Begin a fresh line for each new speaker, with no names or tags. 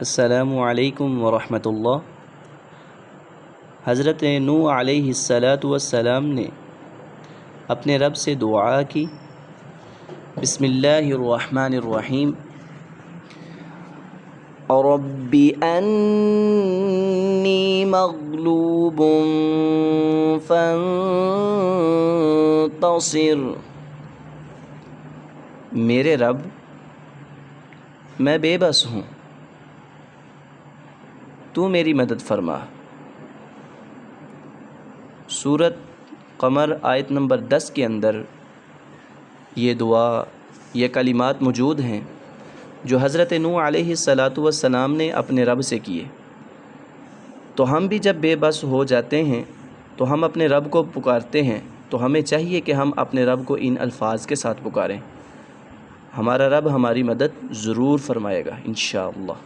السلام علیکم ورحمۃ اللہ۔ حضرت نوح علیہ السلام نے اپنے رب سے دعا کی، بسم اللہ الرحمن الرحیم، رب انی مغلوب فانتصر، میرے رب میں بے بس ہوں، تو میری مدد فرما۔ سورۃ قمر آیت نمبر 10 کے اندر یہ دعا، یہ کلمات موجود ہیں جو حضرت نوح علیہ السلام نے اپنے رب سے کیے۔ تو ہم بھی جب بے بس ہو جاتے ہیں تو ہم اپنے رب کو پکارتے ہیں، تو ہمیں چاہیے کہ ہم اپنے رب کو ان الفاظ کے ساتھ پکاریں، ہمارا رب ہماری مدد ضرور فرمائے گا انشاءاللہ۔